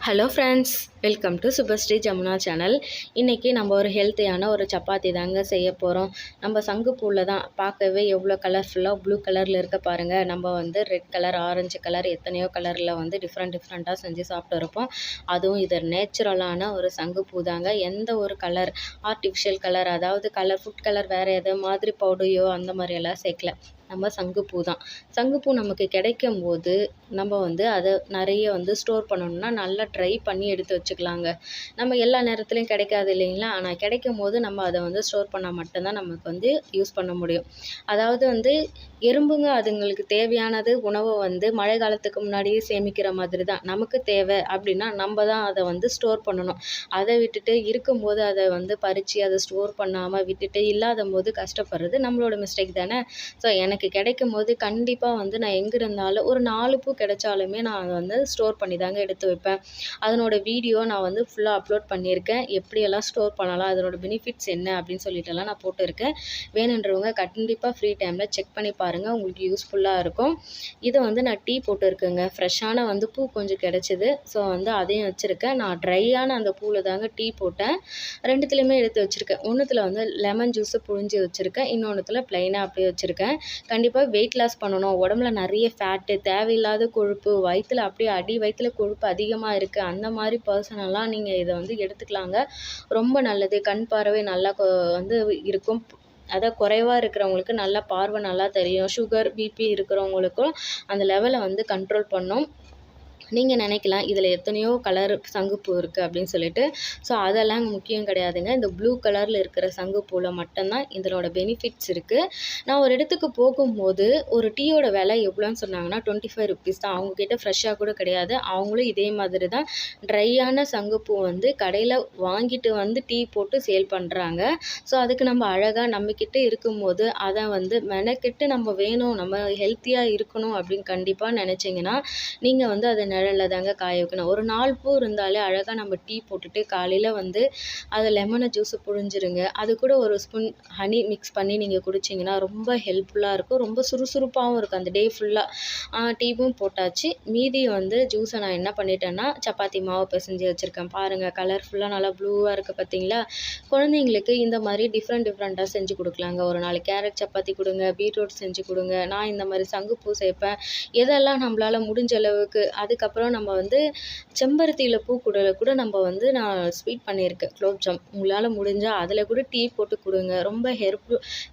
Hello friends, welcome to Subhasree Jamuna channel. இன்றைக்கி நம்ம ஒரு ஹெல்த்தியான ஒரு சப்பாத்தி தாங்க செய்ய போகிறோம். நம்ம சங்குப்பூவில் தான் பார்க்கவே எவ்வளோ கலர்ஃபுல்லாக ப்ளூ கலரில் இருக்க பாருங்கள். நம்ம ரெட் கலர், ஆரஞ்சு கலர், எத்தனையோ கலரில் டிஃப்ரெண்ட்டாக செஞ்சு சாப்பிட்டு இருப்போம். அதுவும் இது நேச்சுரலான ஒரு சங்குப்பூ தாங்க. எந்த ஒரு கலர், ஆர்டிஃபிஷியல் கலர், அதாவது ஃபுட் கலர் வேறு எது மாதிரி பவுடரையோ அந்த மாதிரியெல்லாம் சேர்க்கல. நம்ம சங்குப்பூ தான். சங்குப்பூ நமக்கு கிடைக்கும் போது நம்ம அதை நிறைய ஸ்டோர் பண்ணணும்னா நல்லா ட்ரை பண்ணி எடுத்து வச்சுக்கலாங்க. நம்ம எல்லா நேரத்துலையும் கிடைக்காது இல்லைங்களா? ஆனால் கிடைக்கும் போது நம்ம அதை ஸ்டோர் பண்ணால் மட்டும்தான் நமக்கு யூஸ் பண்ண முடியும். அதாவது எறும்புங்க அதுங்களுக்கு தேவையானது உணவை மழை காலத்துக்கு முன்னாடியே சேமிக்கிற மாதிரி தான். நமக்கு தேவை அப்படின்னா நம்ம தான் அதை ஸ்டோர் பண்ணணும். அதை விட்டுட்டு இருக்கும்போது அதை பறித்து அதை ஸ்டோர் பண்ணாமல் விட்டுட்டு இல்லாத போது கஷ்டப்படுறது நம்மளோட மிஸ்டேக் தானே. ஸோ எனக்கு கிடைக்கும் போது கண்டிப்பாக நான் எங்கே இருந்தாலும் ஒரு 4 பூ கிடைச்சாலுமே நான் அதை ஸ்டோர் பண்ணி தாங்க எடுத்து வைப்பேன். அதனோட வீடியோ நான் ஃபுல்லாக அப்லோட் பண்ணியிருக்கேன். எப்படியெல்லாம் ஸ்டோர் பண்ணலாம், அதனோட பெனிஃபிட்ஸ் என்ன அப்படின்னு சொல்லிட்டுலாம் நான் போட்டிருக்கேன். வேணுன்றவங்க கண்டிப்பாக ஃப்ரீ டைமில் செக் பண்ணி பாருங்கள், உங்களுக்கு யூஸ்ஃபுல்லாக இருக்கும். இதை நான் டீ போட்டிருக்கேங்க. ஃப்ரெஷ்ஷான பூ கொஞ்சம் கிடச்சிது. ஸோ அதையும் வச்சுருக்கேன். நான் ட்ரையான அந்த பூவில் தாங்க டீ போட்டேன். 2த்துலேயுமே எடுத்து வச்சுருக்கேன். ஒன்றுத்தில் லெமன் ஜூஸு புழிஞ்சு வச்சுருக்கேன். இன்னொன்றுத்தில் ப்ளைனாக அப்படியே வச்சுருக்கேன். கண்டிப்பாக வெயிட் லாஸ் பண்ணணும், உடம்புல நிறைய ஃபேட்டு, தேவையில்லாத கொழுப்பு, வயிற்றில் அப்படியே வயிற்றில் கொழுப்பு அதிகமாக இருக்குது, அந்த மாதிரி பர்சனெல்லாம் நீங்கள் இதை எடுத்துக்கலாங்க. ரொம்ப நல்லது. கண் பார்வை நல்லா இருக்கும். அதான் குறைவாக இருக்கிறவங்களுக்கு நல்லா பார்வை நல்லா தெரியும். சுகர், பிபி இருக்கிறவங்களுக்கும் அந்த லெவலை கண்ட்ரோல் பண்ணும். நீங்கள் நினைக்கலாம் இதில் எத்தனையோ கலர் சங்குப்பூ இருக்குது அப்படின்னு சொல்லிட்டு. ஸோ அதெல்லாம் முக்கியம் கிடையாதுங்க. இந்த ப்ளூ கலரில் இருக்கிற சங்குப்பூவில் மட்டும்தான் இதனோட பெனிஃபிட்ஸ் இருக்குது. நான் ஒரு இடத்துக்கு போகும்போது ஒரு டீயோட விலை எவ்வளோன்னு சொன்னாங்கன்னா 25 ருபீஸ் தான். அவங்கக்கிட்ட ஃப்ரெஷ்ஷாக கூட கிடையாது. அவங்களும் இதே மாதிரி தான் ட்ரையான சங்குப்பூ கடையில் வாங்கிட்டு டீ போட்டு சேல் பண்ணுறாங்க. ஸோ அதுக்கு நம்ம அழகாக நம்மக்கிட்ட இருக்கும்போது அதை மெனக்கெட்டு நம்ம வேணும், நம்ம ஹெல்த்தியாக இருக்கணும் அப்படின்னு கண்டிப்பாக நினச்சிங்கன்னா நீங்கள் அதை நிழல்ல தாங்க காய வைக்கணும். ஒரு 4 பூ இருந்தாலே அழகாக நம்ம டீ போட்டுட்டு காலையில் அதை லெமனை ஜூஸு புழிஞ்சிருங்க. அது கூட ஒரு ஸ்பூன் ஹனி மிக்ஸ் பண்ணி நீங்கள் குடிச்சிங்கன்னா ரொம்ப ஹெல்ப்ஃபுல்லாக இருக்கும். ரொம்ப சுறுசுறுப்பாகவும் இருக்கும் அந்த டே ஃபுல்லாக. டீவும் போட்டாச்சு. மீதி ஜூஸை நான் என்ன பண்ணிட்டேன்னா சப்பாத்தி மாவு பிசைஞ்சு வச்சுருக்கேன். பாருங்கள், கலர்ஃபுல்லாக நல்லா ப்ளூவாக இருக்குது பார்த்தீங்களா? குழந்தைங்களுக்கு இந்த மாதிரி டிஃப்ரெண்ட்டாக செஞ்சு கொடுக்கலாங்க. ஒரு நாளைக்கு கேரட் சப்பாத்தி கொடுங்க, பீட்ரூட் செஞ்சு கொடுங்க. நான் இந்த மாதிரி சங்குப்பூ சேர்ப்பேன். எதெல்லாம் நம்மளால் முடிஞ்ச அளவுக்கு. அதுக்கப்புறம் நம்ம செம்பருத்தியில் பூ கூட நம்ம நான் ஸ்வீட் பண்ணியிருக்கேன், குலோப்ஜாம். உங்களால் முடிஞ்சால் அதில் கூட டீ போட்டு கொடுங்க. ரொம்ப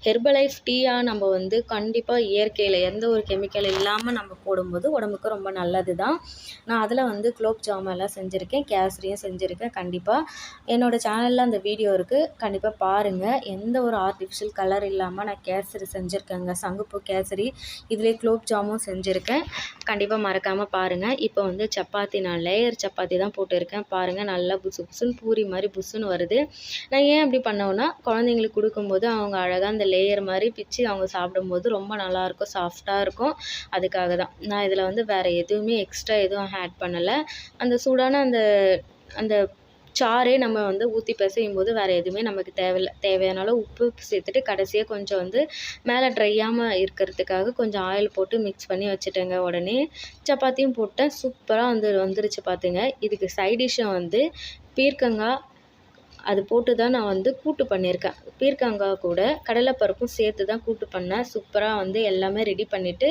ஹெர்பலைஃப் டீயாக நம்ம கண்டிப்பாக இயற்கையில் எந்த ஒரு கெமிக்கல் இல்லாமல் நம்ம போடும்போது உடம்புக்கு ரொம்ப நல்லது தான். நான் அதில் குலோப்ஜாம் எல்லாம் செஞ்சுருக்கேன், கேசரியும் செஞ்சுருக்கேன். கண்டிப்பாக என்னோடய சேனலில் அந்த வீடியோ இருக்குது, கண்டிப்பாக பாருங்கள். எந்த ஒரு ஆர்டிஃபிஷியல் கலர் இல்லாமல் நான் கேசரி செஞ்சுருக்கேங்க, சங்குப்பூ கேசரி. இதிலே குலோப்ஜாமும் செஞ்சுருக்கேன். கண்டிப்பாக மறக்காமல் பாருங்கள். இப்போ சப்பாத்தி நான் லேயர் சப்பாத்தி தான் போட்டிருக்கேன். பாருங்கள், நல்லா புசு புசுன்னு பூரி மாதிரி புசுன்னு வருது. நான் ஏன் அப்படி பண்ணோன்னா குழந்தைங்களுக்கு கொடுக்கும்போது அவங்க அழகாக அந்த லேயர் மாதிரி பிச்சு அவங்க சாப்பிடும்போது ரொம்ப நல்லாயிருக்கும், சாஃப்டாக இருக்கும். அதுக்காக தான் நான் இதில் வேறு எதுவுமே எக்ஸ்ட்ரா எதுவும் ஆட் பண்ணலை. அந்த சூடான அந்த சாறே நம்ம ஊற்றி பிசையும் போது வேறு எதுவுமே நமக்கு தேவையில்லை. தேவையான அளவு உப்பு சேர்த்துட்டு கடைசியாக கொஞ்சம் மேலே ட்ரையாமல் இருக்கிறதுக்காக கொஞ்சம் ஆயில் போட்டு மிக்ஸ் பண்ணி வச்சுட்டேங்க. உடனே சப்பாத்தியும் போட்டேன். சூப்பராக வந்துருச்சு பார்த்துங்க. இதுக்கு சைட் டிஷ்ஷை பீர்க்கங்காய் அது போட்டு தான் நான் கூட்டு பண்ணியிருக்கேன். பீர்க்கங்காய் கூட கடலைப்பருப்பும் சேர்த்து தான் கூட்டு பண்ணேன். சூப்பராக எல்லாமே ரெடி பண்ணிவிட்டு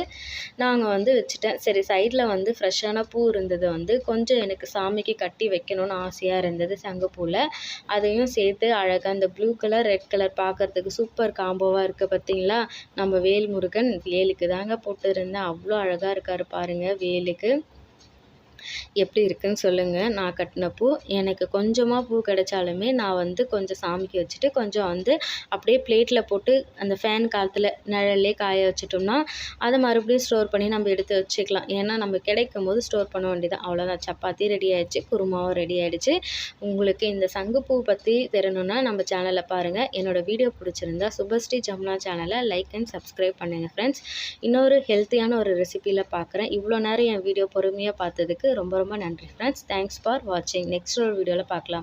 நாங்கள் வச்சுட்டேன். சரி, சைடில் ஃப்ரெஷ்ஷான பூ இருந்தது கொஞ்சம் எனக்கு சாமிக்கு கட்டி வைக்கணும்னு ஆசையாக இருந்தது சங்குப்பூவில். அதையும் சேர்த்து அழகாக அந்த ப்ளூ கலர், ரெட் கலர் பார்க்குறதுக்கு சூப்பர் காம்போவாக இருக்குது பார்த்தீங்களா? நம்ம வேல்முருகன் வேலுக்கு தாங்க போட்டுருந்தேன். அவ்வளோ அழகாக இருக்கார் பாருங்கள் வேலுக்கு. எப்படி இருக்குன்னு சொல்லுங்கள். நான் கட்டின பூ எனக்கு கொஞ்சமாக பூ கிடைச்சாலுமே நான் கொஞ்சம் சாமிக்கு வச்சுட்டு கொஞ்சம் அப்படியே பிளேட்டில் போட்டு அந்த ஃபேன் காற்றுல நிழல்லே காய வச்சிட்டோம்னா அதை மறுபடியும் ஸ்டோர் பண்ணி நம்ம எடுத்து வச்சுக்கலாம். ஏன்னா நம்ம கிடைக்கும் போது ஸ்டோர் பண்ண வேண்டியதான். அவ்வளோதான், சப்பாத்தி ரெடி ஆகிடுச்சு, குருமாவும் ரெடி ஆகிடுச்சு. உங்களுக்கு இந்த சங்குப்பூ பற்றி தெரியணுன்னா நம்ம சேனலில் பாருங்கள். என்னோடய வீடியோ பிடிச்சிருந்தா சுபஸ்ரீ ஜமுனா சேனலை லைக் அண்ட் சப்ஸ்கிரைப் பண்ணுங்கள் ஃப்ரெண்ட்ஸ். இன்னொரு ஹெல்த்தியான ஒரு ரெசிபியில் பார்க்குறேன். இவ்வளோ நேரம் என் வீடியோ பொறுமையாக பார்த்ததுக்கு ரொம்ப ரொம்ப நன்றி ஃப்ரெண்ட்ஸ். தேங்க்ஸ் ஃபார் வாட்சிங். நெக்ஸ்ட் ஒரு வீடியோவில் பார்க்கலாம்.